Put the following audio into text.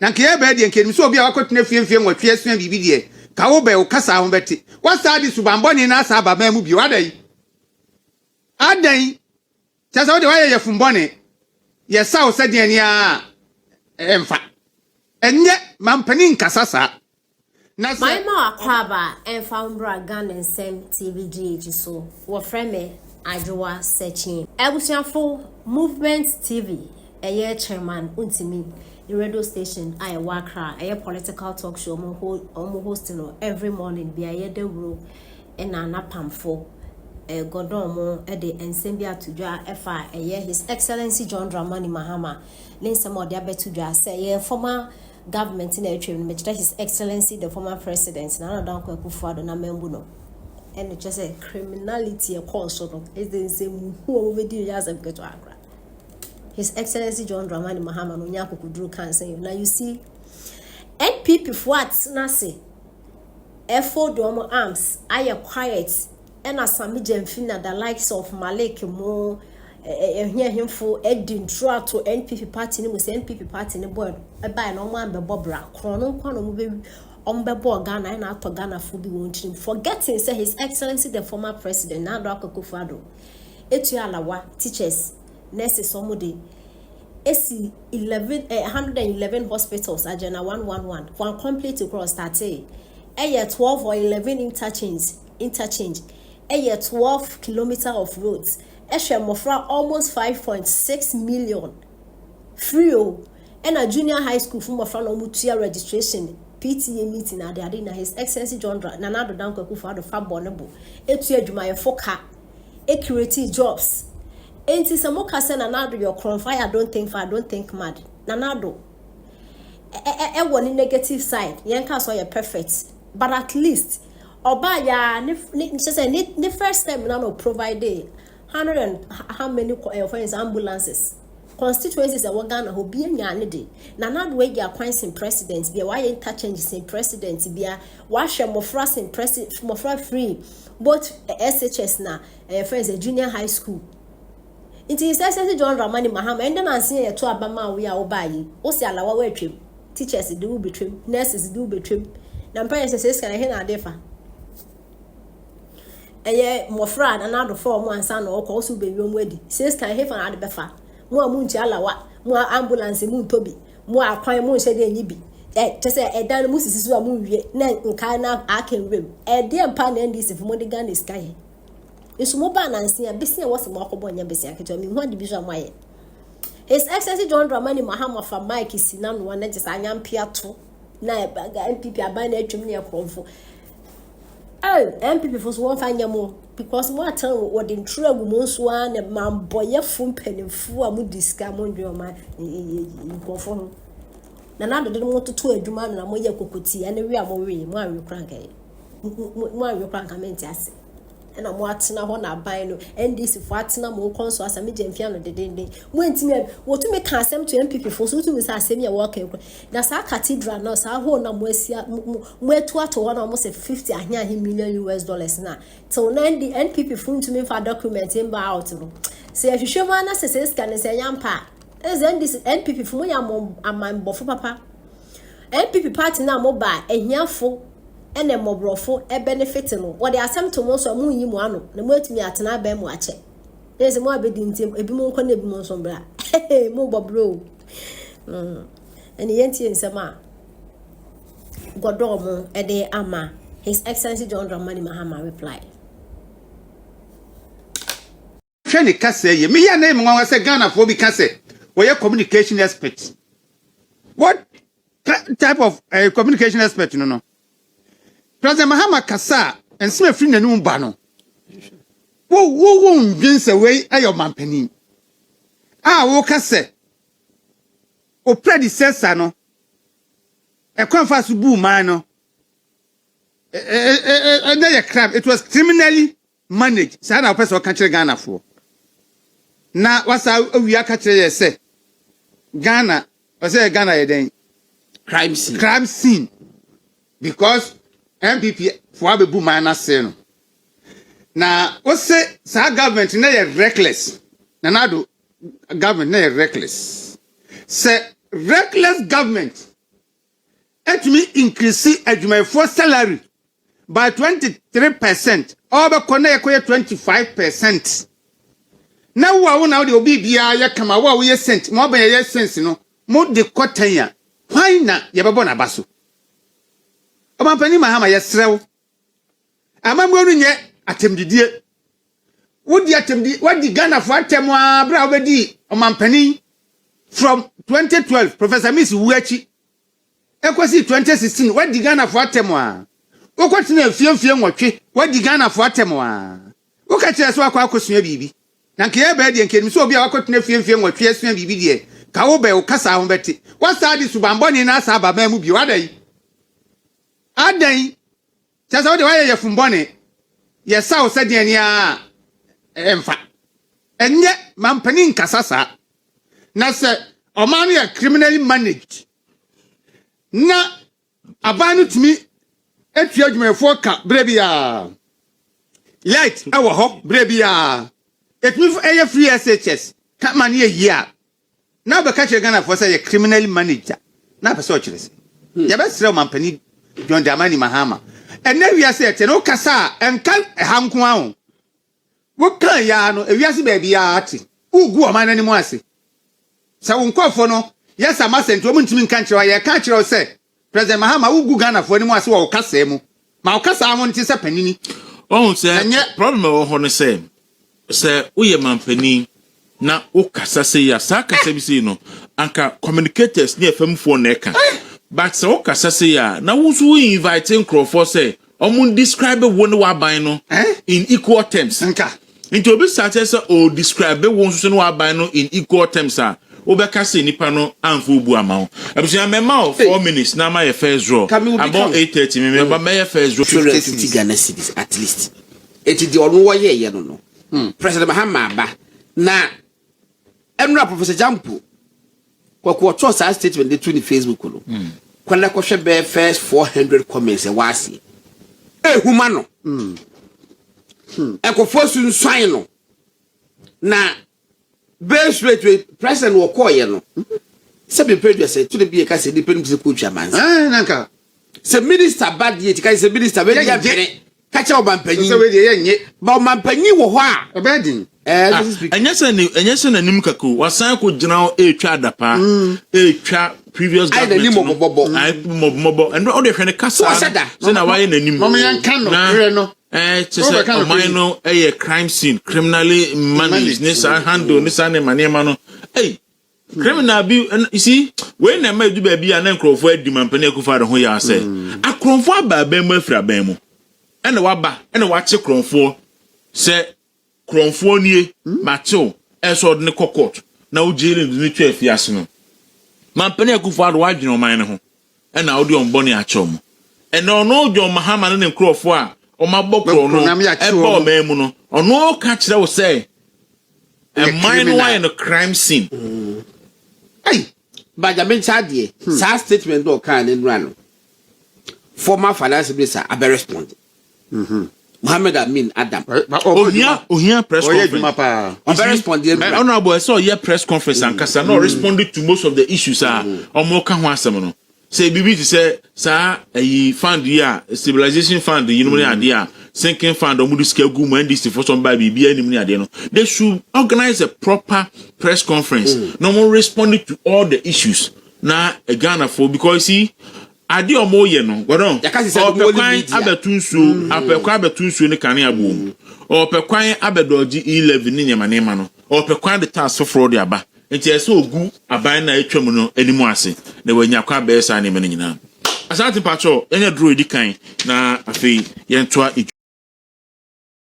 na nke ya ba de nke so obi a wakotena fiemfie nwatwe asua bibi de ka wo ba wo kasa ho beti wasa di subamboni na asa aba mu bi wadai adan chasa wo de waye ye fumboni ye sa wo sade ni a emfa enye mampani nkasasa na my ma akwaba emfa umbra Ghana nsem TVGH so wo frame Ajowa searching ebusiafo movement TV eye chairman untimi the radio station I wakra a political talk show omo hosting every morning be aye de ro na napamfo godomo e de ensem bia tudwa efa eye his excellency John Dramani Mahama linsem ode abetudwa say ye former government in atwem me his excellency the former president na don kwakufuado na membu no and it just a criminality a cause of is the same who over the years of get to Accra. His Excellency John Dramani Mahama no nyako kudru kan say now you see NPP what na say effort do arms aye quiet and asami jemfina the likes of Malik mo here him for edin draw to NPP party ni mo say NPP party ni boy e buy no man be bobra krono kwano mo be Ombebo Ghana and out Ghana for be wanting forgetting say His Excellency the former president now Akufo-Addo etu alawa teachers nurses somebody AC 111 hospitals agenda 111 one complete across 30 12 or 11 interchange 12 kilometer of roads mofra almost 5.6 million free and a junior high school from mofra no mutua registration PTA meeting at the Adina His Excellency John Nanado Danko Akufo-Addo Fabonebo etu adwuma foka create jobs enti samoka se Nanado your fire I don't think mad Nanado one negative side yenka so you perfect but at least oba ya ni first time na no provide 100 and how many for ambulances constituencies a Ghana ho bia nyane de na na do agi appoint in president bia why interchanges in president bia wa hwe mofra in president mofra free both SHS na friends a junior high school it is Excellency John Dramani Mahama and then anse ye to abama we a obayi o si alawa wa atwem teachers de will betwem nurses de will betwem na parents say scan he na defa eye mofra na na do for mo ansa na o ko so be wiom adi say scan he fa na de befa mo amunti alawa mo ambulance mu tobi mo akwan mo hye de nyibi tese edan mu sisi so amu wie na nka na akenwem de mpa na ndisi fo de Ghana sky isu mo ba na nsia besi e wose mo akobo nya besi aketo mi hu ade bi so amaye His Excellency John Dramani Mahama fa Mike sina no na jesa anyampia to na MPP aban na atwem ne ekromfo MPP for so fanya mo because mo atan wo de ntru agumo so a na mamboye fu mpanimfu a mo diska mo ndwe ma nkofo ho na na de mo toto adwuma na mo ye kokoti ene wi a mo wi mo awe kranka mo awe kranka menti ase na mo atena ho na ban no NDC fo atena mo konso asame jamfia no dedende mo ntimi wo tumi ka asem to MPP fo so tumi sa asem ya wo ka na sa cathedral no sa ho na mo asia mo etu ato ho na mo se 50 ahia million US dollars na till na the NPP fo ntumi fa document in ba out no se ahwehwe ma na se scan se yampa NDC NPP fo mo ya mo amambofo papa NPP party na mo ba ahiafo ene mobrofo e benefit no wo de asem to mo so mu yi mu ano na mo atumi atena ba mu ache ese mo abedi ntem ebi mo nkọ na ebi mo so bra mo bobro eni yenti ensema godomo e de ama His Excellency John Dramani Mahama reply hwene kase ye me ya na em nwa se Ghana fo bi kase wo ye communication expert what type of communication expert no President Mahama kasa enseme free nanum ba no wo ndwinse we ayo mampani wo kase o predecessor no kwanfa so bu man no crime it was criminally managed say na person ka kire Ghana fo na wasa awia ka kire ye say Ghana ye den crime scene because MPP for abebu man na say no na o say sa government na ye reckless na do government na ye reckless say reckless government etumi increase adwumayefo salary by 23%. Oba kona yekoye 25%. Na wo na wo de obi bia ye kama wo ye cent, mo ba ye sense no, mo de kotanya. Why na ye bebo na baso? Omampani mahama ye srew. Amamwo no nye atemdidie. Wodi atemdi, wadi Ghana for atem wa bra obedi omampani from 2012 Professor Miss Wuachi ekwesi 2016 wadi Ghana for atem wa. Wokotina fiemfie nwotwe wadi Ghana for atem wa. Woka kire so akwa akosua bibi. Na nke ebe de nke so obi akotina fiemfie nwotwe asua bibi de ka wo be wo kasa ho beti. Wasa di subamboni na asa baba mu bi wadai. Adai. Chasa wo de waye ye fumboni. Ye sa wo sade ani a emfa. Enye mampani nkasasa. Na se oman ya criminally managed. Na abanu timi etu adwumefo ka brebia. Light awo ho brebia. Etumi eye free SHS. Ka man ye yia. Na be ka che Ghana for say criminally managed. Na pese o kire se. Ya be sere mampani John Dramani Mahama. Ene wiase ete no kasa enka hanko ahụ. Wo kan ya no ewiase ba bia ati. Ugu o man animu ase. Sa wonkofo no yes ama sento mo ntimi nka kire ya ka kire se President Mahama ugu Ghana fo animu ase wo kasa mu. Ma wo kasa ahụ nti se panini. Oh say problem wo ho ne se uye mampani na wo kasa se ya sa kasa bi se no anka communicators ne afamfo na eka. But so kasa se ya na wo so inviting Crawford say omun describe one wa ban no in equal terms. Into obi start say o describe one so no wa ban no in equal terms a obeka say nipa no amfo bu amawo. Abusia mema 4 minutes na ma ye first draw. About 8:30 me remember my first draw 50 Ghana cedis at least. It is the onu wo ye no. President Mahama ba na Emra Professor Jampo kwa trust our statement they to Facebook no. Kwanda ko hwe first 400 comments e wasi. Humano. Ekofo sunsuan no. Na base rate president wo call ye no. Se be producer say to the be ka say depend on coach amansa. Nanka. Se minister bad ye ka say minister we dey pere. Ka cha obampanyi. So we dey nye. Ba obampanyi wo ho a. Obedin. Enyese na nim kako wasan ko gina etwa adapa etwa previous government mobo and all the hwene kasa so na waye na nim mama yan kan no hwere no chese oman no crime scene criminally managed this handle this manema no criminal bi you see when na ma du ba bi na nkrofo adi mampane akufa de ho ya say akronfo aba ba mu afira ban mu ene waba ene wache kronfo say kronfo nie macho eso de court na ujiri ni twa afiase no mampane akufa ado wadwene oman ne ho ena odi onbone achom ena ono ojo Mahama ne nkrofo a o mabokro no eba o memu no ono ka kire wo say a mine why no crime scene Benjamin Chadie sa statement do kan en rano former finance minister abe respond Mohammed Amin Adam ohia press conference abe respond honorable so yeah press conference and kasa no responded to most of the issues omo ka ho asem no say bibi to say sa fund here stabilization fund you know ade a sinking fund omo diska gu mu ndc for some by bibi anim ni ade no they should organize a proper press conference no more responding to all the issues na Ghana for because see ade omo ye no godon opekwan abetunsuo apekwan abetunsuo ne kane abom opekwan abedoji 11 ni nyama no opekwan de task for the aba enti ese ogu aban na etwam no animu ase na wanya kwa be sa ne mene nyina asante pacho enye draw edi kan na afei yentoa